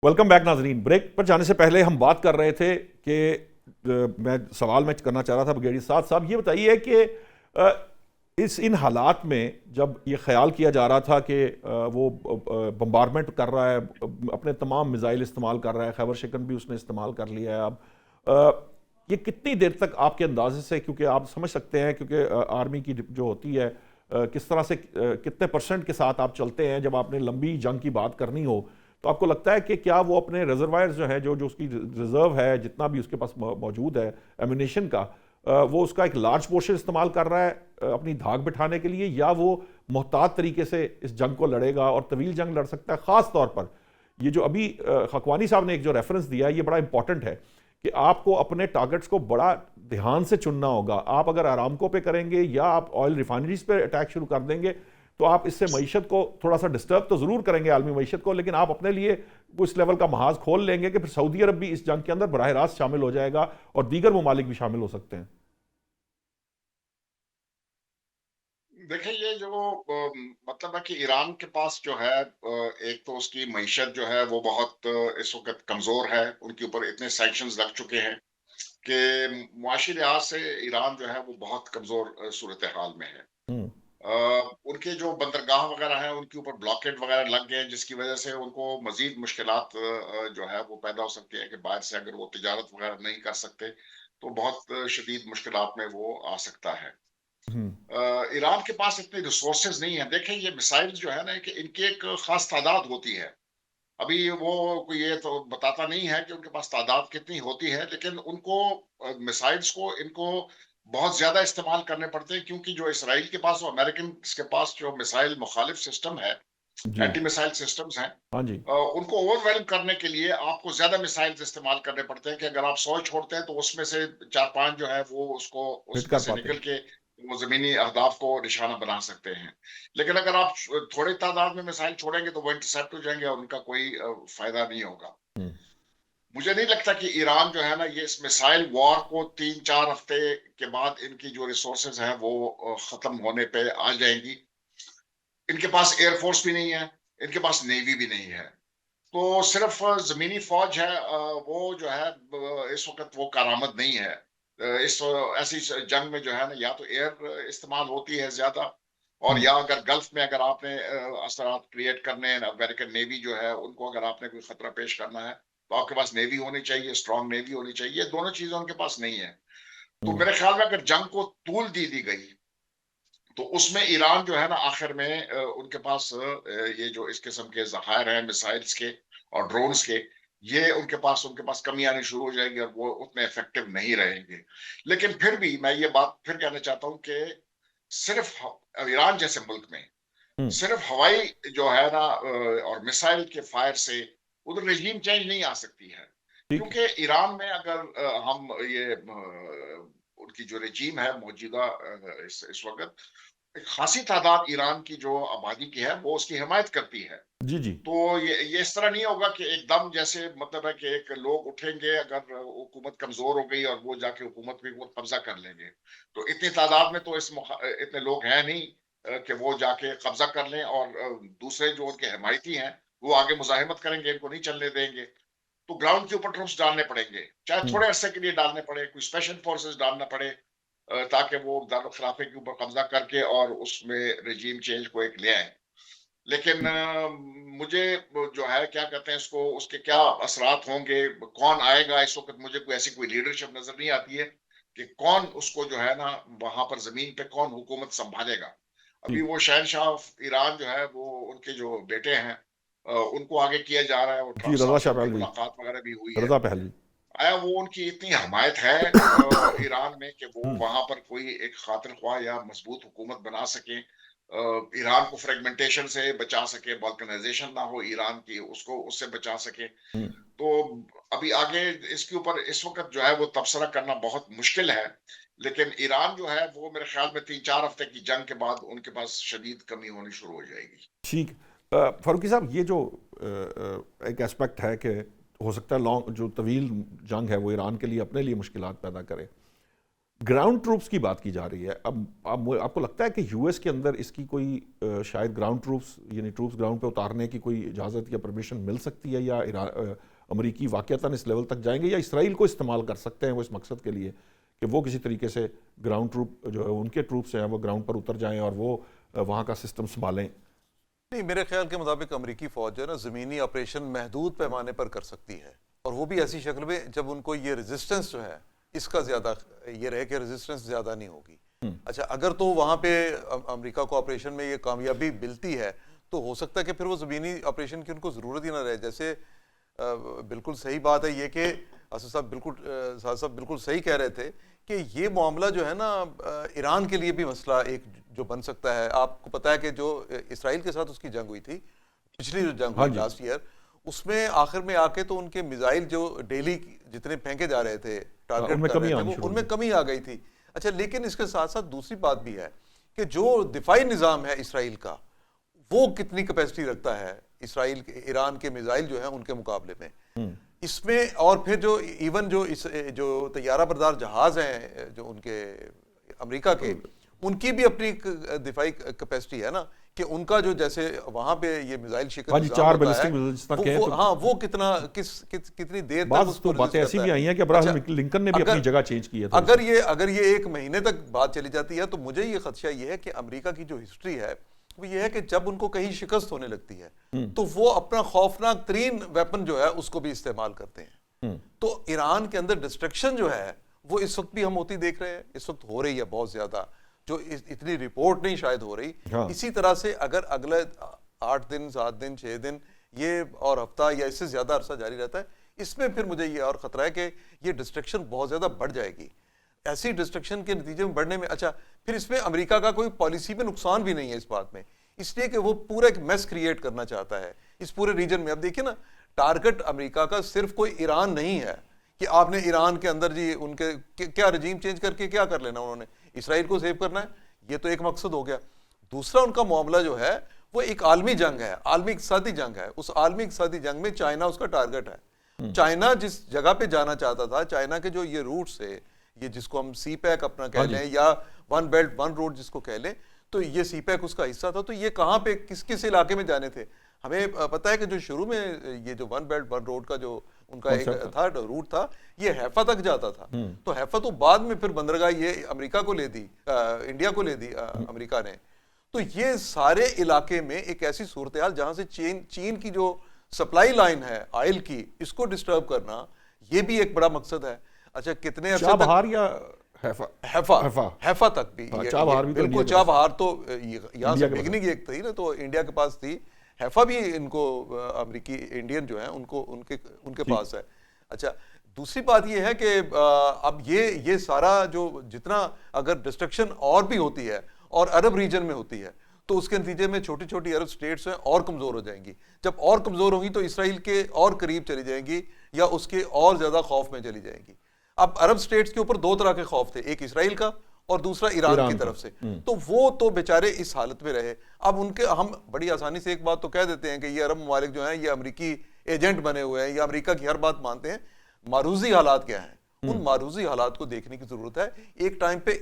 Welcome back नाजरीन। Break पर जाने से पहले हम बात कर रहे थे कि मैं सवाल मैं करना चाह रहा था ब्रिगेडियर साहब ये बताइए कि इन हालात में जब ये ख्याल किया जा रहा था कि वो बम्बारमेंट कर रहा है, अपने तमाम मिसाइल इस्तेमाल कर रहा है, खैबर शिकन भी उसने इस्तेमाल कर लिया है, अब ये कितनी देर तक आपके अंदाजे से, क्योंकि आप समझ सकते हैं क्योंकि आर्मी की जो होती है किस तरह से कितने परसेंट के साथ आप चलते हैं जब आपने लंबी जंग की बात करनी हो, तो आपको लगता है कि क्या वो अपने रिजर्वायर जो है जो जो उसकी रिजर्व है, जितना भी उसके पास मौजूद है एम्यूनेशन का, वो उसका एक लार्ज पोर्शन इस्तेमाल कर रहा है अपनी धाक बिठाने के लिए, या वो मोहतात तरीके से इस जंग को लड़ेगा और तवील जंग लड़ सकता है? ख़ास तौर पर ये जो अभी खकवानी साहब ने एक जो रेफरेंस दिया है ये बड़ा इंपॉर्टेंट है कि आपको अपने टारगेट्स को बड़ा ध्यान से चुनना होगा। आप अगर आरामको पे करेंगे या आप ऑयल रिफाइनरीज पे अटैक शुरू कर देंगे तो आप इससे मईशत को थोड़ा सा डिस्टर्ब तो ज़रूर करेंगे, आलमी मईशत को, लेकिन आप अपने लिए उस लेवल का महाज खोल लेंगे कि फिर सऊदी अरब भी इस जंग के अंदर बराह रास्त शामिल हो जाएगा और दीगर ममालिक भी शामिल हो सकते हैं। देखिए ये जो मतलब है कि ईरान के पास जो है एक तो उसकी मईशत जो है वो बहुत इस वक्त कमजोर है। उनके ऊपर इतने सैंक्शंस लग चुके हैं कि मुआशी लिहाज से ईरान जो है वो बहुत कमजोर सूरत हाल में है। हम्म। उनके जो बंदरगाह वगैरह हैं उनके ऊपर ब्लॉकेट वगैरह लग गए हैं, जिसकी वजह से उनको मजीद मुश्किलात जो है वो पैदा हो सकती है कि बाहर से अगर वो तिजारत वगैरह नहीं कर सकते तो बहुत शदीद मुश्किलात में वो आ सकता है। हम्म। ईरान के पास इतने रिसोर्सेज नहीं है। देखें ये मिसाइल जो है ना कि इनकी एक खास तादाद होती है। अभी वो कोई ये तो बताता नहीं है कि उनके पास तादाद कितनी होती है, लेकिन उनको मिसाइल्स को इनको बहुत ज्यादा इस्तेमाल करने पड़ते हैं, क्योंकि जो इसराइल के पास और अमेरिकन के पास जो मिसाइल मुखालिफ सिस्टम है, जी। एंटी मिसाइल सिस्टम्स हैं, हाँ जी। उनको ओवरवेलम करने के लिए आपको ज्यादा मिसाइल्स इस्तेमाल करने पड़ते हैं कि अगर आप 100 छोड़ते हैं तो उसमें से 4-5 जो है वो उसको हिट उसमें कर से पाते निकल हैं। के वो जमीनी अहदाफ को निशाना बना सकते हैं। लेकिन अगर आप थोड़ी तादाद में मिसाइल छोड़ेंगे तो वो इंटरसेप्ट हो जाएंगे और उनका कोई फायदा नहीं होगा। हम्म। मुझे नहीं लगता कि ईरान जो है ना ये इस मिसाइल वॉर को 3-4 हफ्ते के बाद इनकी जो रिसोर्सेज हैं वो खत्म होने पे आ जाएंगी। इनके पास एयरफोर्स भी नहीं है, इनके पास नेवी भी नहीं है। तो सिर्फ ज़मीनी फ़ौज है, वो जो है इस वक़्त वो कारआमद नहीं है। इस ऐसी जंग में जो है ना या तो एयर इस्तेमाल होती है ज़्यादा, और हम्म। या अगर गल्फ़ में अगर आपने असरात क्रिएट करने हैं, अमेरिकन नेवी जो है उनको अगर आपने कोई ख़तरा पेश करना है, तो आपके पास नेवी होनी चाहिए, स्ट्रॉन्ग नेवी होनी चाहिए। ये दोनों चीज़ें उनके पास नहीं है। तो हम्म। मेरे ख़्याल में अगर जंग को तूल दी गई, तो उसमें ईरान जो है ना आखिर में उनके पास ये जो इस किस्म के ज़खायर हैं मिसाइल्स के और ड्रोन्स के, ये उनके पास कमी आनी शुरू हो जाएगी और वो उतने इफेक्टिव नहीं रहेंगे। लेकिन फिर भी मैं ये बात फिर कहना चाहता हूँ कि सिर्फ ईरान जैसे मुल्क में हम्म। सिर्फ हवाई जो है ना और मिसाइल के फायर से उधर रजीम चेंज नहीं आ सकती है। ठीक है। क्योंकि ईरान में अगर हम ये उनकी जो रजीम है मौजूदा इस वक्त एक खासी तादाद ईरान की जो आबादी की है वो उसकी हिमायत करती है। जी जी। तो ये इस तरह नहीं होगा कि एकदम जैसे मतलब है कि एक लोग उठेंगे अगर हुकूमत कमजोर हो गई और वो जाके हुकूमत पे वो कब्जा कर लेंगे। तो इतनी तादाद में तो इतने लोग हैं नहीं कि वो जाके कब्जा कर लें, और दूसरे जो उनके हिमायती हैं वो आगे मुजाहिमत करेंगे, इनको नहीं चलने देंगे। तो ग्राउंड के ऊपर ट्रूप्स डालने पड़ेंगे, चाहे हम्म। थोड़े अरसे के लिए डालने पड़े, कोई स्पेशल फोर्सेस डालना पड़े, ताकि वो दारुल खिलाफे के ऊपर कब्जा करके और उसमें रजीम चेंज को एक ले आए। लेकिन मुझे वो जो है क्या कहते हैं इसको, उसके क्या असरात होंगे, कौन आएगा, इस वक्त मुझे कोई ऐसी कोई लीडरशिप नजर नहीं आती है कि कौन उसको जो है ना वहां पर जमीन पे कौन हुकूमत संभालेगा। अभी ठीक। वो शहनशाह ईरान जो है वो उनके जो बेटे हैं उनको आगे किया जा रहा है, और जी, ट्रंप रजा साहब से शाह उनकी पहलवी। मुलाकात वगैरह भी हुई है। Reza Pahlavi. आया वो उनकी इतनी हमायत है ईरान में कि वो हम्म। वहां पर कोई एक खातिर ख्वाह या मजबूत हुकूमत बना सके, ईरान को फ्रेगमेंटेशन से बचा सके, बाल्कनाइजेशन ना हो ईरान की, उसको उससे बचा सके। हम्म। तो अभी आगे इसके ऊपर इस वक्त जो है वो तबसरा करना बहुत मुश्किल है। लेकिन ईरान जो है वो मेरे ख्याल में 3-4 हफ्ते की जंग के बाद उनके पास शदीद कमी होनी शुरू हो जाएगी। ठीक। फारूकी साहब, ये जो एक एस्पेक्ट है कि हो सकता है लॉन्ग जो तवील जंग है वो ईरान के लिए अपने लिए मुश्किलात पैदा करे। ग्राउंड ट्रूप्स की बात की जा रही है। अब आपको लगता है कि यूएस के अंदर इसकी कोई शायद ग्राउंड ट्रूप्स यानी ट्रूप्स ग्राउंड पे उतारने की कोई इजाज़त या परमिशन मिल सकती है, या अमरीकी वाक़तन इस लेवल तक जाएंगे, या इसराइल को इस्तेमाल कर सकते हैं वो इस मकसद के लिए कि वो किसी तरीके से ग्राउंड ट्रूप जो उनके ट्रूप्स हैं वो ग्राउंड पर उतर जाएं और वो वहाँ का सिस्टम संभालें? नहीं, मेरे ख्याल के मुताबिक अमरीकी फ़ौज जो है ना ज़मीनी ऑपरेशन महदूद पैमाने पर कर सकती है, और वो भी ऐसी शक्ल में जब उनको ये रेजिस्टेंस जो है इसका ज़्यादा ये रहे कि रेजिस्टेंस ज़्यादा नहीं होगी। अच्छा, अगर तो वहाँ पे अमेरिका को ऑपरेशन में ये कामयाबी मिलती है तो हो सकता है कि फिर वो ज़मीनी ऑपरेशन की उनको ज़रूरत ही ना रहे। जैसे बिल्कुल सही बात है ये कि असद साहब बिल्कुल सही कह रहे थे कि ये मामला जो है ना ईरान के लिए भी मसला एक जो बन सकता है। आपको पता है कि जो इसराइल के साथ उसकी जंग हुई थी, पिछली जो जंग हुई लास्ट ईयर, उसमें आखिर में आके तो उनके मिसाइल जो डेली जितने फेंके जा रहे थे टारगेट कर रहे थे उनमें कमी आ गई थी। अच्छा, लेकिन इसके साथ साथ दूसरी बात भी है कि जो दिफाई निज़ाम है इसराइल का वो कितनी कैपेसिटी रखता है इसराइल के ईरान के मिसाइल जो है उनके मुकाबले में इसमें। और फिर जो इवन जो तैयारा बरदार जहाज हैं जो उनके अमेरिका के, उनकी भी अपनी दिफाई कैपेसिटी है ना, कि उनका जो जैसे वहां पे ये मिसाइल शिकन 4 बैलिस्टिक मिसाइल, हाँ, वो कितनी देर तक तो बातें ऐसी भी आई हैं कि अब्राहम लिंकन ने भी अपनी जगह चेंज की है। अगर ये 1 महीने तक बात चली जाती है तो मुझे ये खदशा ये है कि अमेरिका की जो हिस्ट्री है वो ये है कि जब उनको कहीं शिकस्त होने लगती है तो वो अपना खौफनाक तरीन वेपन जो है उसको भी इस्तेमाल करते हैं। तो ईरान के अंदर डिस्ट्रक्शन जो है वो इस वक्त भी हम होती देख रहे हैं, इस वक्त हो रही है बहुत ज्यादा, जो इतनी रिपोर्ट नहीं शायद हो रही। हाँ। इसी तरह से अगर अगले 8 दिन 7 दिन 6 दिन ये और हफ्ता या इससे ज्यादा अरसा जारी रहता है, इसमें फिर मुझे ये और खतरा है कि ये डिस्ट्रक्शन बहुत ज्यादा बढ़ जाएगी। ऐसी डिस्ट्रक्शन के नतीजे में बढ़ने में, अच्छा फिर इसमें अमेरिका का कोई पॉलिसी में नुकसान भी नहीं है इस बात में, इसलिए कि वो पूरा एक मेस क्रिएट करना चाहता है इस पूरे रीजन में। अब देखिए ना, टारगेट अमेरिका का सिर्फ कोई ईरान नहीं है कि आपने ईरान के अंदर जी उनके क्या रजीम चेंज करके क्या कर लेना, उन्होंने इसराइल को सेव करना है, ये तो एक मकसद हो गया। दूसरा उनका मामला जो है वो एक आलमी जंग है, आलमी इक़्तिसादी जंग है। उस आलमी इक़्तिसादी जंग में चाइना उसका टारगेट है। चाइना जिस जगह पे जाना चाहता था, चाइना के जो ये रूट से, ये जिसको हम सी पैक अपना कह लें या 1 बेल्ट 1 रोड जिसको कह लें, तो ये सी पैक उसका हिस्सा था। तो ये कहाँ पे किस किस इलाके में जाने थे, हमें पता है कि जो शुरू में ये जो 1 बेल्ट 1 रोड का जो उनका एक था रूट था, ये हैफा तक जाता था। तो हैफा तो बाद में फिर बंदरगाह ये अमेरिका को ले दी, इंडिया को ले दी अमेरिका ने। तो ये सारे इलाके में एक ऐसी सूरत हाल जहां से चीन की जो सप्लाई लाइन है ऑयल की, इसको डिस्टर्ब करना, ये भी एक बड़ा मकसद है। अच्छा, कितने चाबहार या हैफा तक भी, बिल्कुल चाबहार तो यहाँ से बिगनिंग एक थी ना, तो इंडिया के पास थी। हैफा भी इनको अमेरिकी इंडियन जो है उनके पास है। अच्छा, दूसरी बात ये है कि अब ये सारा जो जितना अगर डिस्ट्रक्शन और भी होती है और अरब रीजन में होती है तो उसके नतीजे में छोटी छोटी अरब स्टेट्स हैं और कमजोर हो जाएंगी। जब और कमजोर होंगी तो इसराइल के और करीब चली जाएंगी या उसके और ज्यादा खौफ में चली जाएंगी। अब अरब स्टेट्स के ऊपर 2 तरह के खौफ थे, एक इसराइल का और दूसरा ईरान की तरफ से। तो वो तो बेचारे इस हालत में रहे। अब उनके हम बड़ी आसानी से एक बात तो कह देते हैं कि ये अरब ममालिक जो हैं ये अमेरिकी एजेंट बने हुए हैं या अमेरिका की हर बात मानते हैं। मारूजी हालात क्या हैं, उन मारूजी हालात को देखने की जरूरत है। एक टाइम पे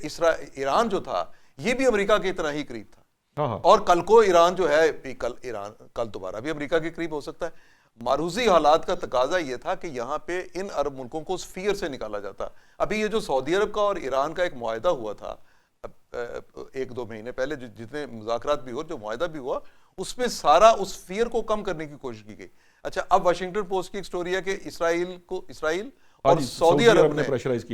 ईरान जो था ये भी अमेरिका के इतना ही करीब था, और कल को ईरान जो है कल दोबारा भी अमेरिका के करीब हो सकता है। मारूजी हालात का तकाजा ये था कि यहाँ पे इन अरब मुल्कों को उस फियर से निकाला जाता। अभी ये जो सऊदी अरब का और ईरान का एक मुआहदा हुआ था 1-2 महीने पहले, जितने मुज़ाकरात भी हुए, जो मुआहदा भी हुआ, उसमें सारा उस फियर को कम करने की कोशिश की गई। अच्छा, अब वाशिंगटन पोस्ट की एक स्टोरी है कि इसराइल और सऊदी अरब ने प्रेशराइज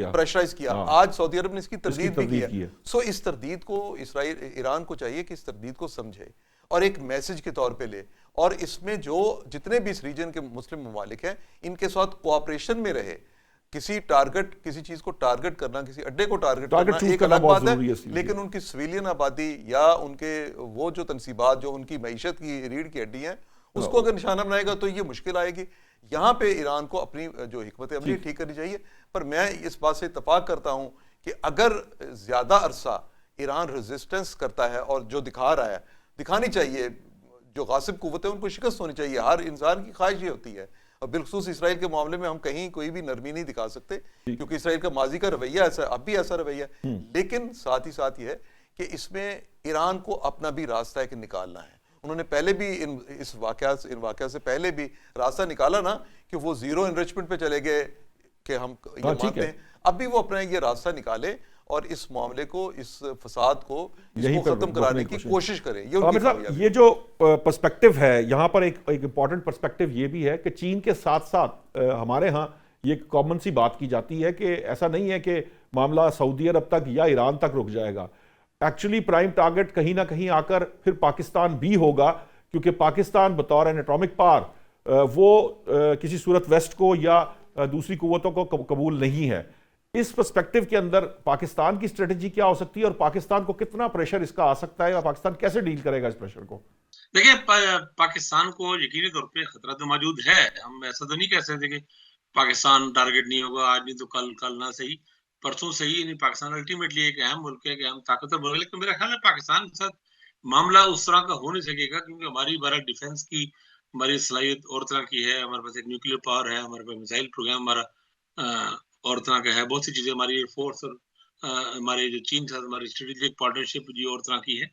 किया। आज सऊदी अरब ने इसकी तरदीद भी की है। सो इस तरदीद को ईरान को चाहिए कि इस तरदीद को समझे और एक मैसेज के तौर पे ले, और इसमें जो जितने भी इस रीजन के मुस्लिम ममालिक हैं इनके साथ कोऑपरेशन में रहे। किसी चीज को टारगेट करना, किसी अड्डे को टारगेट करना एक अलग बात है, लेकिन उनकी सिविलियन आबादी या उनके वो जो तनसीबात जो उनकी मईशत की रीढ़ की हड्डी है उसको अगर निशाना बनाएगा तो ये मुश्किल आएगी। यहाँ पे ईरान को अपनी जो हिकमत अमली ठीक करनी चाहिए। पर मैं इस बात से इत्तफाक करता हूँ कि अगर ज्यादा अरसा ईरान रेजिस्टेंस करता है और जो दिखा रहा है, दिखानी चाहिए, जो गासिब कुव्वत है उनको शिकस्त होनी चाहिए। हर इंसान की ख्वाहिश ये होती है, और बिलखुसूस इसराइल के मामले में हम कहीं कोई भी नरमी नहीं दिखा सकते, क्योंकि इसराइल का माजी का रवैया ऐसा, अब भी ऐसा रवैया। लेकिन साथ ही साथ ये है कि इसमें ईरान को अपना भी रास्ता एक निकालना है। उन्होंने पहले भी इन वाकया से पहले भी रास्ता निकाला ना, कि वो जीरो एनरिचमेंट पे चले गए कि हम ये मानते हैं। अब भी वो अपना ये रास्ता निकाले और इस मामले को, इस फसाद को, इसको खत्म कराने की कोशिश करें। ये जो पर्सपेक्टिव है यहाँ पर, एक इंपॉर्टेंट पर्सपेक्टिव ये भी है कि चीन के साथ साथ हमारे यहाँ ये कॉमन सी बात की जाती है कि ऐसा नहीं है कि मामला सऊदी अरब तक या ईरान तक रुक जाएगा। एक्चुअली प्राइम टारगेट कहीं ना कहीं आकर फिर पाकिस्तान भी होगा, क्योंकि पाकिस्तान बतौर एन एटॉमिक पावर वो किसी सूरत वेस्ट को या दूसरी कुव्वतों को कबूल नहीं है। इस पर्सपेक्टिव के अंदर पाकिस्तान की स्ट्रेटजी क्या हो सकती है और पाकिस्तान को कितना प्रेशर इसका आ सकता है और पाकिस्तान कैसे डील करेगा इस प्रेशर को? देखिए, पाकिस्तान को यकीनी तौर पे खतरा तो मौजूद है। हम ऐसा तो नहीं कह सकते कि पाकिस्तान टारगेट नहीं होगा, आज नहीं तो कल ना सही, परसों सही नहीं। पाकिस्तान अल्टीमेटली एक अहम मुल्क है, अहम ताकतवर मुल्क है, लेकिन मेरा ख्याल है पाकिस्तान के साथ मामला उस तरह का हो नहीं सकेगा, क्योंकि हमारी भारत डिफेंस की हमारी सलाहियत और तरह की है। हमारे पास एक न्यूक्लियर पावर है, हमारे पास मिसाइल प्रोग्राम हमारा और तरह का है, बहुत सी चीजें हमारी एयरफोर्स और हमारे जो चीन के साथ हमारी स्ट्रेटेजिक पार्टनरशिप जी और तरह की है,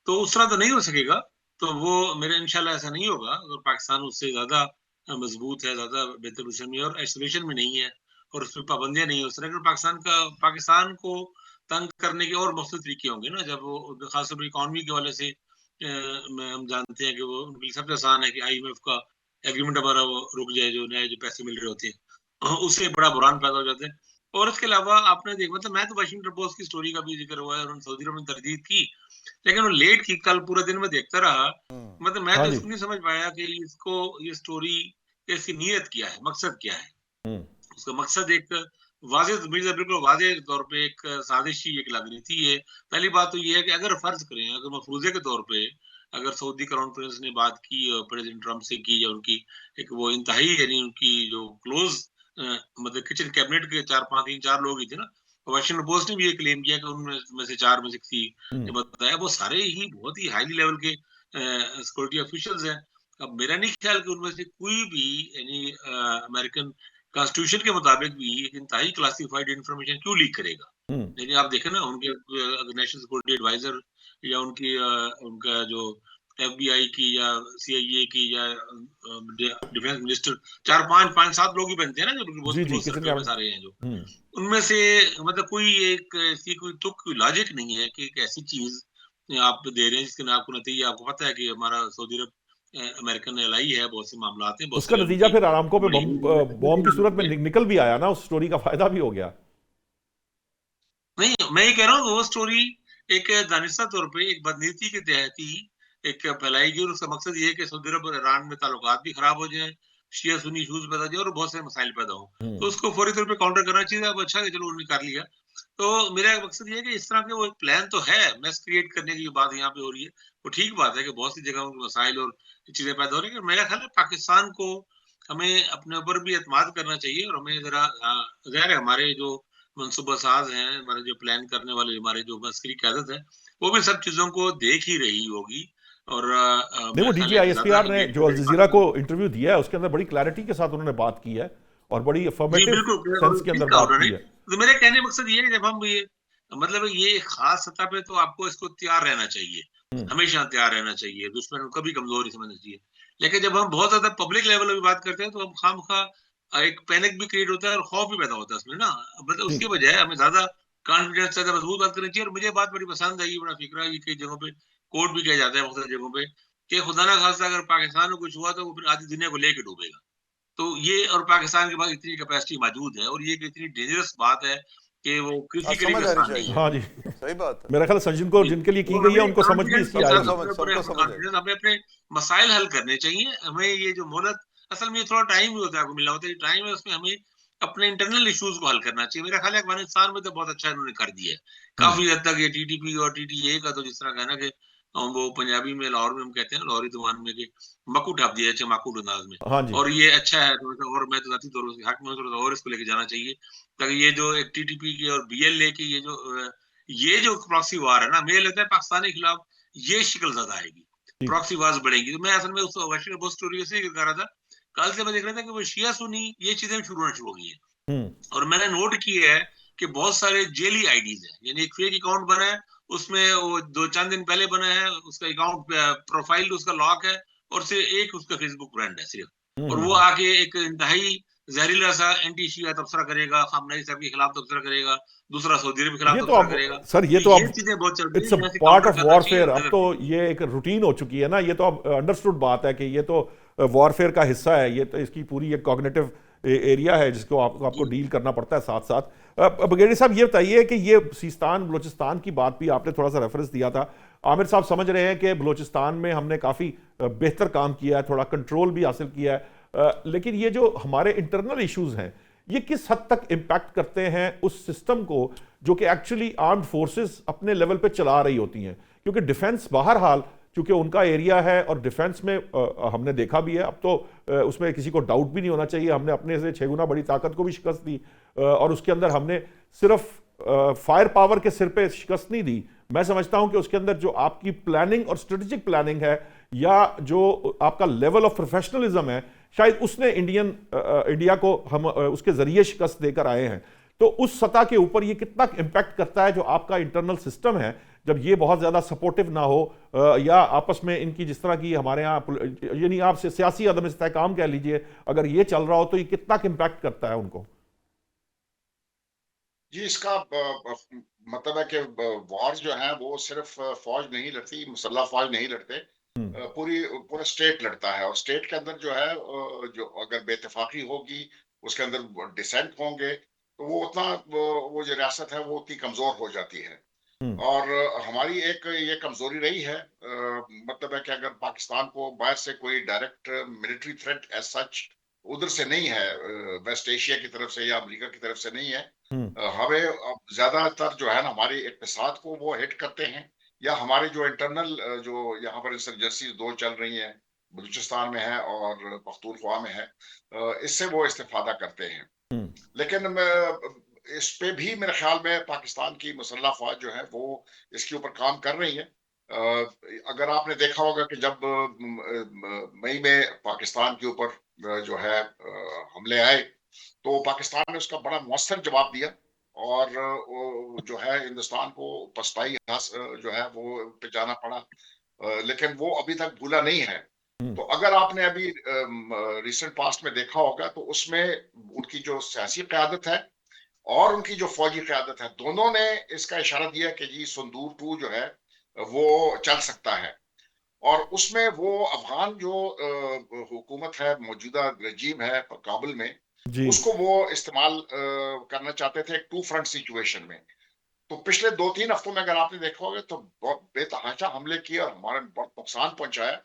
तो उस तरह तो नहीं हो सकेगा। तो वो मेरे इंशाल्लाह ऐसा नहीं होगा अगर पाकिस्तान उससे ज्यादा मजबूत है, ज्यादा बेहतर पोजीशन में और आइसोलेशन में नहीं है और उसमें पाबंदियां नहीं है उस तरह। पाकिस्तान को तंग करने के और मुख्तलिफ तरीके होंगे ना, जब वो खासतौर पर इकॉनमी के वाले से हम जानते हैं कि वो उनके लिए सबसे आसान है कि IMF का एग्रीमेंट हमारा वो रुक जाए, जो नए जो पैसे मिल रहे होते हैं उससे बड़ा बुरान पैदा हो जाता है। और इसके अलावा आपने देखा, मतलब मैं तो वाशिंगटन पोस्ट की स्टोरी का भी जिक्र हुआ है, उन्होंने सऊदी अरब में तरदीद की, लेकिन वो लेट की, कल पूरे दिन में देखता रहा। मतलब मैं तो इसको नहीं समझ पाया कि इसको ये स्टोरी इसकी नीयत क्या है, मकसद क्या है। उसका मकसद एक वाज़ेह, बिल्कुल वाज़ेह तौर पे एक साजिशी एक लग रही थी। ये पहली बात तो ये है कि अगर फर्ज करें, अगर मफरूजे के तौर पे अगर सऊदी क्राउन प्रिंस ने बात की प्रेसिडेंट ट्रम्प से की, या उनकी एक वो इंतहाई यानी उनकी जो क्लोज मतलब किचन कैबिनेट के 3-4 लोग ही थे ना, वाशिंगटन पोस्ट ने भी ये क्लेम किया कि उनमें से 4 में से किसी ने बताया, वो सारे ही बहुत ही हाईली लेवल के सिक्योरिटी ऑफिशियल्स हैं। अब मेरा नहीं ख्याल कि उनमें से कोई भी यानी अमेरिकन कॉन्स्टिट्यूशन के मुताबिक भी एक इंतहाई क्लासिफाइड इंफॉर्मेशन क्यों लीक करेगा। यानी आप देखें ना, उनके नेशनल सिक्योरिटी एडवाइजर या उनका जो FBI की या CIA की या डिफेंस मिनिस्टर 4-5-7 लोग ही बनते हैं ना, जो बहुत सारे हैं, जो उनमें से मतलब कोई एक ऐसी कोई तुक कोई लॉजिक नहीं है कि एक ऐसी चीज आप दे रहे हैं जिसके आपको नतीजा, आपको पता है कि हमारा सऊदी अरब अमेरिकन एलाई है, बहुत से मामला आते हैं, उसका नतीजा फिर आरामको पे बॉम्ब की सूरत में निकल भी आया ना, उस स्टोरी का फायदा भी हो गया। नहीं, मैं ये कह रहा हूँ वो स्टोरी एक दानिस्ता तौर पे एक बदनीति के तहत ही एक फैलाई गई, और उसका मकसद ये है कि सऊदी अरब और ईरान में ताल्लुकात भी खराब हो जाए, शिया सुन्नी इशूज पैदा हो जाए और बहुत सारे मसाइल पैदा हो, तो उसको फौरी तौर पे काउंटर करना चाहिए। अब अच्छा है, चलो उन्होंने कर लिया। तो मेरा मकसद ये है कि इस तरह के वो प्लान तो है, मैस क्रिएट करने की बात यहाँ पे हो रही है, वो ठीक बात है कि बहुत सी जगहों के मसाइल और चीजें पैदा हो रही है। मेरा ख्याल है पाकिस्तान को हमें अपने ऊपर भी एतमाद करना चाहिए, और हमें जरा ज़ाहिर है हमारे जो मनसूबा साज हैं, हमारे जो प्लान करने वाले हमारे जो मस्करी क़यादत है, वो भी सब चीजों को देख ही रही होगी। और देखो DG ISPR ने जो अल जज़ीरा को इंटरव्यू दिया है उसके अंदर बड़ी क्लैरिटी के साथ उन्होंने बात की है और बड़ी अफर्मेटिव सेंस के अंदर बात की है। तो मेरे कहने का मकसद ये है, जब हम ये मतलब ये खास सतह पे तो आपको इसको तैयार रहना चाहिए, हमेशा तैयार रहना चाहिए, दुश्मन को कभी कमजोरी समझना चाहिए। लेकिन जब हम बहुत ज्यादा पब्लिक लेवल पे बात करते हैं तो हम खामखा एक पैनिक भी क्रिएट होता है और खौफ भी पैदा होता है उसमें ना। मतलब उसके बजाय हमें ज्यादा कॉन्फिडेंस, ज्यादा मजबूत बात करनी चाहिए। और मुझे बात बड़ी पसंद आई, बड़ा फिक्रा है, कई जगहों पे कोर्ट भी किया जाता है मुख्तलिफ जगहों पे, कि खुदा ना खास्ता अगर पाकिस्तान में कुछ हुआ तो वो फिर आधी दुनिया को लेके डूबेगा। तो ये, और पाकिस्तान के पास इतनी कैपेसिटी मौजूद है और ये इतनी डेंजरस बात है कि वो किसी के लिए आसान नहीं है। हाँ जी, सही बात है। मेरा ख्याल संजन को जिनके लिए की गई है उनको समझ भी इसकी आएगी। हमें अपने मसाइल हल करने चाहिए। हमें ये जो मोहलत, असल में थोड़ा टाइम भी होता है, आपको मिला होता है टाइम है, उसमें हमें अपने इंटरनल इश्यूज को हल करना चाहिए। मेरा ख्याल है अफगानिस्तान में तो बहुत अच्छा इन्होंने कर दिया है काफी हद तक। ये TTP और TTA का तो जिस तरह कहना कि वो पंजाबी में लाहौर में हम कहते हैं, लाहौरी जुबान में कि मकू ठाप दिया है माकूट अंदाज में, और ये अच्छा है। और मैं तो जाती तौर पर हक में और इसको लेके जाना चाहिए, ताकि ये जो एक TTP की और BLA की ये जो प्रॉक्सी वार है ना, मुझे लगता है पाकिस्तान के खिलाफ ये शिकल ज्यादा आएगी, प्रॉक्सी वार बढ़ेगी। तो मैं असल में उस वाशिंगटन पोस्ट स्टोरी से कर रहा था कल से मैं देख रहा था कि वो शिया सुन्नी ये चीजें शुरू होना शुरू हो गई है। और मैंने नोट किया है कि बहुत सारे जेली आईडीज है, यानी एक फेक अकाउंट बना है, उसमें वो 2-4 दिन पहले बना है, उसका अकाउंट प्रोफाइल उसका लॉक है और सिर्फ एक उसका फेसबुक ब्रांड है सिर्फ, और वो आके एक इंतहाई जहरीला सा एंटी शिया तबसरा करेगा, खामनेई साहब के खिलाफ तबसरा करेगा, दूसरा सऊदी अरब के खिलाफ तबसरा करेगा। सर ये तो अब चीजें बहुत चल रही it's a part of warfare, अब तो ये एक रूटीन हो चुकी है ना, ये तो अब अंडरस्टूड बात है कि ये तो वॉरफेयर का हिस्सा है, ये तो इसकी पूरी एक कॉग्निटिव एरिया है जिसको आपको डील करना पड़ता है साथ साथ। बगेड़ी साहब ये बताइए कि ये सीस्तान बलूचिस्तान की बात भी आपने थोड़ा सा रेफरेंस दिया था, आमिर साहब समझ रहे हैं कि बलूचिस्तान में हमने काफ़ी बेहतर काम किया है, थोड़ा कंट्रोल भी हासिल किया है, लेकिन ये जो हमारे इंटरनल इश्यूज हैं ये किस हद तक इम्पैक्ट करते हैं उस सिस्टम को जो कि एक्चुअली आर्म्ड फोर्सेस अपने लेवल पे चला रही होती हैं, क्योंकि डिफेंस बहरहाल चूंकि उनका एरिया है और डिफेंस में हमने देखा भी है, अब तो उसमें किसी को डाउट भी नहीं होना चाहिए, हमने अपने से 6 गुना बड़ी ताकत को भी शिकस्त दी, और उसके अंदर हमने सिर्फ फायर पावर के सिर पे शिकस्त नहीं दी, मैं समझता हूं कि उसके अंदर जो आपकी प्लानिंग और स्ट्रेटेजिक प्लानिंग है या जो आपका लेवल ऑफ प्रोफेशनलिज्म है, शायद उसने इंडिया को हम उसके जरिए शिकस्त देकर आए हैं। तो उस सतह के ऊपर ये कितना इम्पैक्ट करता है जो आपका इंटरनल सिस्टम है, जब ये बहुत ज्यादा सपोर्टिव ना हो या आपस में इनकी जिस तरह की हमारे यहाँ यानी आप सियासी अदम इस्तेहकाम कह लीजिए, अगर ये चल रहा हो तो ये कितना इम्पैक्ट करता है उनको? जी, इसका मतलब है कि वॉर जो है वो सिर्फ फौज नहीं लड़ती, मुसल्लह फौज नहीं लड़ते, पूरा स्टेट लड़ता है, और स्टेट के अंदर जो है जो अगर बेइत्तेफाकी होगी, उसके अंदर डिसेंट होंगे, तो वो उतना वो जो रियासत है वो उतनी कमजोर हो जाती है। और हमारी एक ये कमजोरी रही है, मतलब है कि अगर पाकिस्तान को बाहर से कोई direct military threat as such उधर से नहीं है, वेस्ट एशिया की तरफ से या अमेरिका की तरफ से नहीं है, हमें अब ज्यादातर जो है ना हमारे इक़्तिसाद को वो हिट करते हैं, या हमारे जो इंटरनल जो यहाँ पर इंसर्जेंसी 2 चल रही हैं, बलूचिस्तान में है और पख्तूनख्वा में है, इससे वो इस्तेफादा करते हैं। लेकिन इस पे भी मेरे ख्याल में पाकिस्तान की मुसल्लह फौज जो है वो इसके ऊपर काम कर रही है। अगर आपने देखा होगा कि जब मई में पाकिस्तान के ऊपर जो है हमले आए, तो पाकिस्तान ने उसका बड़ा मौसर जवाब दिया, और जो है हिंदुस्तान को पछताई जो है वो पे जाना पड़ा, लेकिन वो अभी तक भूला नहीं है। तो अगर आपने अभी रिसेंट पास्ट में देखा होगा, तो उसमें उनकी जो सियासी क़यादत है और उनकी जो फौजी क़यादत है, दोनों ने इसका इशारा दिया कि जी संदूर 2 जो है वो चल सकता है, और उसमें वो अफगान जो हुकूमत है, मौजूदा रजीम है काबुल में, उसको वो इस्तेमाल करना चाहते थे एक 2 फ्रंट सिचुएशन में। तो पिछले 2-3 हफ्तों में अगर आपने देखा होगा तो बहुत बेतहाशा हमले किए और हमारे बहुत नुकसान पहुंचाया।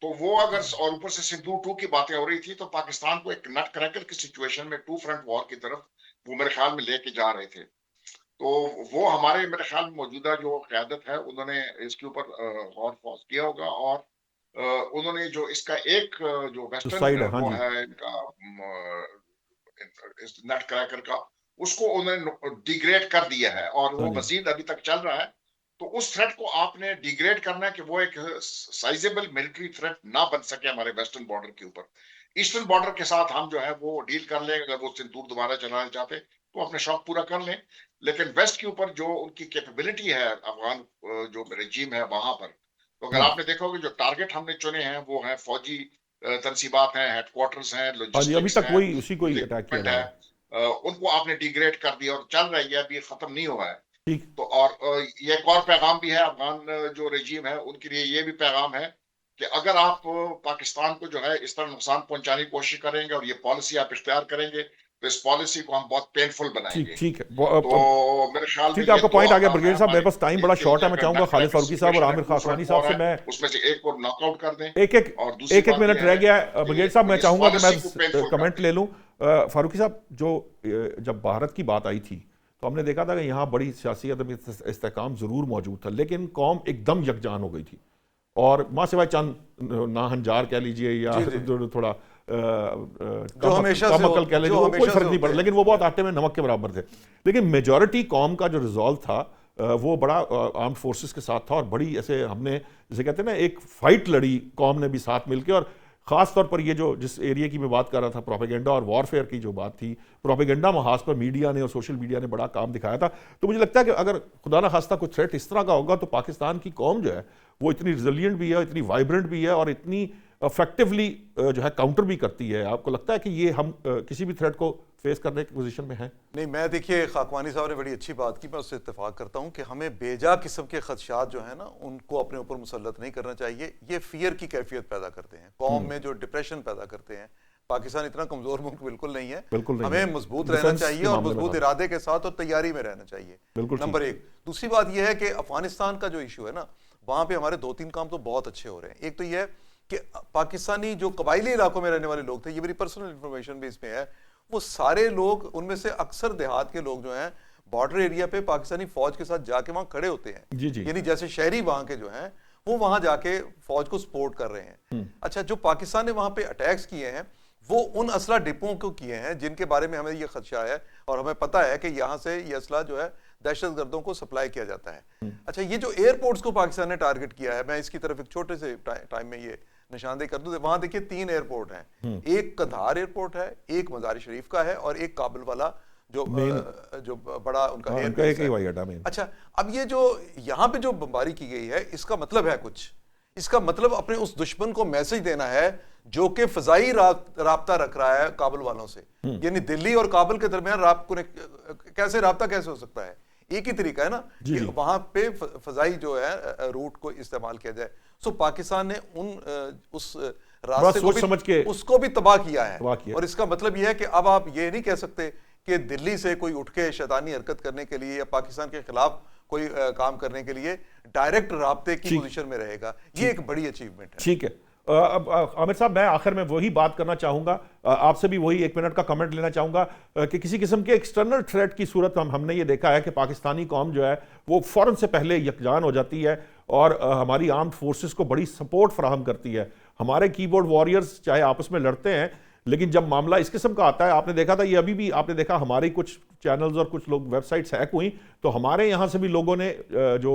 तो वो अगर, और ऊपर से सिंदूर 2 की बातें हो रही थी, तो पाकिस्तान को एक नट क्रैकर की सिचुएशन में 2 फ्रंट वॉर की तरफ वो मेरे ख्याल में लेके जा रहे थे। तो वो हमारे मेरे ख्याल में मौजूदा जो क़यादत है उन्होंने इसके ऊपर गौर फौज किया होगा, और उन्होंने जो इसका एक जो वेस्टर्न वो है इनका नट क्रैकर का, उसको उन्होंने डिग्रेड कर दिया है, और वो मजीद अभी तक चल रहा है। तो उस थ्रेट को आपने डिग्रेड करना है कि वो एक साइजेबल मिलिट्री थ्रेट ना बन सके हमारे वेस्टर्न बॉर्डर के ऊपर। ईस्टर्न बॉर्डर के साथ हम जो है वो डील कर लें, अगर वो सिंदूर दोबारा चलाना चाहते तो अपने शौक पूरा कर लें, लेकिन वेस्ट के ऊपर जो उनकी कैपेबिलिटी है, अफगान जो रजीम है वहां पर, तो अगर आपने देखा होगा जो टारगेट हमने चुने हैं वो है फौजी तंसीबात हैं, हेडक्वार्टर्स हैं, लॉजिस्टिक्स है, उसी को ही अटैक किया है, उनको आपने डिग्रेड कर दिया और चल रही है, अभी खत्म नहीं हुआ है। तो और ये एक और पैगाम भी है अफगान जो रजीम है उनके लिए, ये भी पैगाम है कि अगर आप पाकिस्तान को जो है इस तरह नुकसान पहुंचाने की कोशिश करेंगे और ये पॉलिसी आप इख्तियार करेंगे, तो इस पॉलिसी को हम बहुत पेनफुल बनाएंगे। ठीक है, तो मेरे ख्याल में आपका पॉइंट आ गया ब्रिगेडियर साहब, मेरे पास टाइम बड़ा शॉर्ट है, मैं चाहूंगा खालिद फारूकी साहब और आमिर खासवानी साहब से मैं उसमें से एक को नॉकआउट कर दें, एक मिनट रह गया है ब्रिगेडियर साहब, मैं चाहूंगा कि मैं कमेंट ले लूं। फारूकी साहब, जो जब भारत की बात आई थी तो हमने देखा था कि यहाँ बड़ी सियासी अदम इस्तेहकाम जरूर मौजूद था, लेकिन कौम एकदम यकजान हो गई थी, और माँ सिवाय चंद नाहंजार कह लीजिए या थोड़ा कमअकल कह लीजिए, कोई फर्क नहीं पड़ा, लेकिन वो बहुत आटे में नमक के बराबर थे। लेकिन मेजॉरिटी कौम का जो रिजॉल्व था वो बड़ा आर्म्ड फोर्सेस के साथ था, और बड़ी ऐसे हमने जैसे कहते हैं ना एक फाइट लड़ी कौम ने भी साथ मिलकर, और ख़ास तौर पर ये जो जिस एरिया की मैं बात कर रहा था, प्रोपेगेंडा और वॉरफेयर की जो बात थी, प्रोपेगेंडा महाज पर मीडिया ने और सोशल मीडिया ने बड़ा काम दिखाया था। तो मुझे लगता है कि अगर खुदा ना खास्ता कुछ थ्रेट इस तरह का होगा तो पाकिस्तान की कौम जो है वो इतनी रिजिलियंट भी है, इतनी वाइब्रेंट भी है और इतनी इफेक्टिवली जो है काउंटर भी करती है। आपको लगता है कि ये हम किसी भी थ्रेट को फेस करने की पोजीशन में हैं? नहीं, मैं देखिए खाकवानी साहब ने बड़ी अच्छी बात की, मैं उससे इत्तेफाक करता हूं कि हमें बेजा किस्म के खदशात जो है ना उनको अपने ऊपर मुसल्लत नहीं करना चाहिए। ये फियर की कैफियत पैदा करते हैं, कौम में जो डिप्रेशन पैदा करते हैं। पाकिस्तान इतना कमजोर मुल्क बिल्कुल नहीं है, हमें मजबूत रहना चाहिए और मजबूत इरादे के साथ और तैयारी में रहना चाहिए, नंबर एक। दूसरी बात यह है कि अफगानिस्तान का जो इशू है ना, वहां पे हमारे 2-3 काम तो बहुत अच्छे हो रहे हैं। एक तो यह है कि पाकिस्तानी जो कबायली इलाकों में रहने वाले लोग थे, ये मेरी पर्सनल इंफॉर्मेशन भी इसमें है, वो सारे लोग, उनमें से अक्सर देहात के लोग जो हैं बॉर्डर एरिया पे पाकिस्तानी फौज के साथ जाके वहां खड़े होते हैं। यानी जैसे शहरी वहां के जो हैं वो वहां जाके फौज को सपोर्ट कर रहे हैं। अच्छा, जो पाकिस्तान ने वहां पे अटैक्स किए हैं वो उन असला डिपों को किए हैं जिनके बारे में हमें ये खदशा है और हमें पता है कि यहाँ से ये असला जो है दहशतगर्दों को सप्लाई किया जाता है। अच्छा, ये जो एयरपोर्ट्स को पाकिस्तान ने टारगेट किया है, मैं इसकी तरफ एक छोटे से टाइम में ये निशानदेही कर दूं। वहां देखिए 3 एयरपोर्ट हैं, एक कंधार एयरपोर्ट है, एक मज़ार शरीफ का है और एक काबुल वाला जो बड़ा उनका एयरपोर्ट है। अच्छा, अब ये जो यहाँ पे जो बमबारी की गई है इसका मतलब है कुछ, इसका मतलब अपने उस दुश्मन को मैसेज देना है जो कि फजाई राब्ता रख रहा है काबुल वालों से। यानी दिल्ली और काबुल के दरमियान कैसे राब्ता कैसे हो सकता है? एक ही तरीका है ना कि वहां पे फजाई जो है रूट को इस्तेमाल किया जाए। सो पाकिस्तान ने उस रास्ते को समझ के उसको भी तबाह किया है और इसका मतलब यह है कि अब आप ये नहीं कह सकते कि दिल्ली से कोई उठ के शैतानी हरकत करने के लिए या पाकिस्तान के खिलाफ कोई काम करने के लिए डायरेक्ट राब्ते की पोजीशन में रहेगा। ये एक बड़ी अचीवमेंट है। ठीक है। अब आमिर साहब, मैं आखिर में वही बात करना चाहूंगा, आपसे भी वही 1 मिनट का कमेंट लेना चाहूंगा कि किसी किस्म के एक्सटर्नल थ्रेट की सूरत हमने ये देखा है कि पाकिस्तानी कौम जो है वो फौरन से पहले यकजान हो जाती है और हमारी आर्म्ड फोर्सेस को बड़ी सपोर्ट फराहम करती है। हमारे कीबोर्ड वॉरियर्स चाहे आपस में लड़ते हैं, लेकिन जब मामला इस किस्म का आता है, आपने देखा था, ये अभी भी आपने देखा हमारी कुछ चैनल्स और कुछ लोग वेबसाइट्स हैक हुई तो हमारे यहाँ से भी लोगों ने जो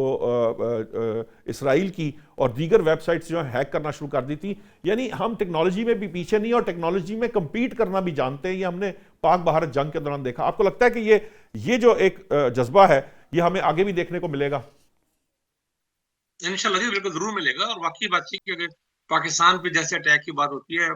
इसराइल की और दीगर वेबसाइट्स जो हैक करना शुरू कर दी थी। यानी हम टेक्नोलॉजी में भी पीछे नहीं और टेक्नोलॉजी में कम्पीट करना भी जानते हैं। ये हमने पाक भारत जंग के दौरान देखा। आपको लगता है कि ये जो एक जज्बा है ये हमें आगे भी देखने को मिलेगा? इंशाल्लाह बिल्कुल जरूर मिलेगा। और वाकई बात थी कि पाकिस्तान पे जैसे अटैक की बात होती है,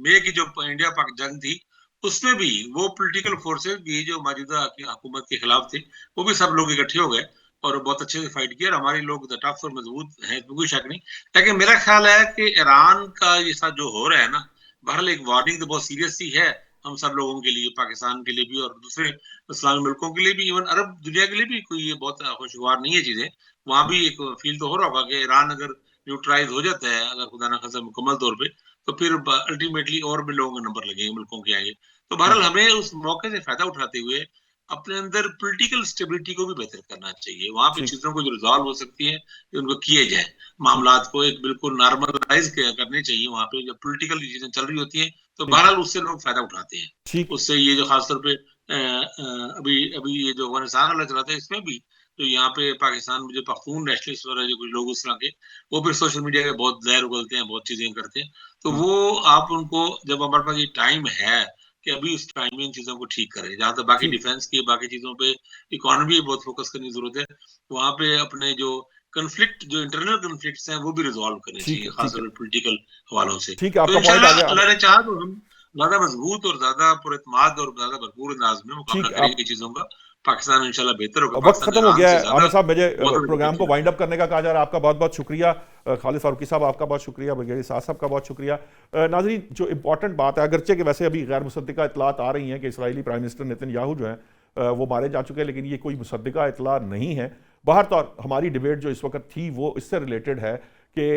मई की जो इंडिया पाक जंग थी उसमें भी वो पॉलिटिकल फोर्सेस भी जो मौजूदा हुकूमत के खिलाफ थे वो भी सब लोग इकट्ठे हो गए और बहुत अच्छे से फाइट किया और हमारे लोग टफ और मजबूत हैं, कोई शक नहीं। लेकिन मेरा ख्याल है कि ईरान का ये सब जो हो रहा है ना, बहरहाल एक वार्निंग तो बहुत सीरियस सी है हम सब लोगों के लिए, पाकिस्तान के लिए भी और दूसरे इस्लामी मुल्कों के लिए भी, इवन अरब दुनिया के लिए भी कोई ये बहुत खुशगवार नहीं है चीजें। वहां भी एक फील तो हो रहा होगा कि ईरान अगर न्यूट्रलाइज हो जाता है, अगर खुदा ना खास्ता मुकम्मल तौर पे, तो फिर अल्टीमेटली और भी लोगों के नंबर लगेंगे मुल्कों के आगे। तो बहरहाल हमें उस मौके से फायदा उठाते हुए अपने अंदर पॉलिटिकल स्टेबिलिटी को भी बेहतर करना चाहिए। वहां पे चीजों को जो रिजॉल्व हो सकती है उनको किए जाए, मामलात को एक बिल्कुल नॉर्मलाइज करने चाहिए। वहां पे जब पॉलिटिकल चीजें चल रही होती हैं तो बहरहाल उससे लोग फायदा उठाते हैं। उससे ये जो खासतौर पे अभी ये जो अफगानिस्तान वाला चला था, इसमें भी तो यहाँ पे पाकिस्तान में जो पख्तून नेशनलिस्ट वगैरह जो कुछ लोग उस तरह के, वो फिर सोशल मीडिया पे बहुत जहर उगलते हैं, बहुत चीजें करते हैं। तो वो आप उनको, जब हमारे पास ये टाइम है कि अभी उस टाइम में इन चीजों को ठीक करें, जहां तक बाकी डिफेंस की बाकी चीजों पे इकोनॉमी बहुत फोकस करने की जरूरत है, वहां पे अपने जो कंफ्लिक्ट, जो इंटरनल कंफ्लिक्ट्स हैं वो भी रिजॉल्व करने चाहिए, खासकर पॉलिटिकल हवालों से। तो इंशाल्लाह अल्लाह ने चाहा तो हम ज्यादा मजबूत और ज्यादा पुरएतमाद और ज्यादा भरपूर अंदाज में मुकाबला करेंगे चीजों का। पाकिस्तान इंशाल्लाह बेहतर होगा। वक्त खत्म हो गया है आमिर साहब, मुझे प्रोग्राम को वाइंड अप करने का कहा जा रहा है। आपका बहुत बहुत शुक्रिया। खालिद फारूकी साहब आपका बहुत शुक्रिया। ब्रिगेडियर साद साहब का बहुत शुक्रिया। नाज़रीन, जो इंपॉर्टेंट बात है, अगरचे कि वैसे अभी गैर मुसद्दिका इतलात आ रही हैं कि इसराइली प्राइम मिनिस्टर नेतन्याहू जो है वो मारे जा चुके हैं, लेकिन ये कोई मुसद्दिका इतला नहीं है। बहरतौर हमारी डिबेट जो इस वक्त थी वो इससे रिलेटेड है कि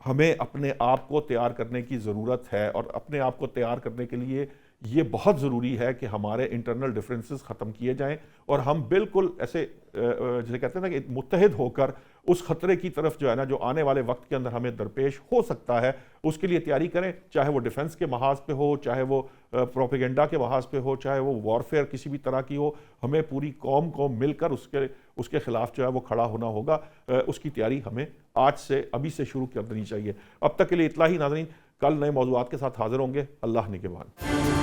हमें अपने आप को तैयार करने की ज़रूरत है और अपने आप को तैयार करने के लिए ये बहुत ज़रूरी है कि हमारे इंटरनल डिफरेंसेस ख़त्म किए जाएं और हम बिल्कुल ऐसे जैसे कहते हैं ना कि मुत्तहिद होकर उस ख़तरे की तरफ जो है ना, जो आने वाले वक्त के अंदर हमें दरपेश हो सकता है, उसके लिए तैयारी करें। चाहे वो डिफेंस के महाज पे हो, चाहे वो प्रोपेगेंडा के महाज पे हो, चाहे वो वॉरफेयर किसी भी तरह की हो, हमें पूरी कौम को मिलकर उसके खिलाफ जो है वो खड़ा होना होगा। उसकी तैयारी हमें आज से, अभी से शुरू कर देनी चाहिए। अब तक के लिए इतना ही नाज़रीन। कल नए मौज़ूआत के साथ हाजिर होंगे। अल्लाह निगहबान।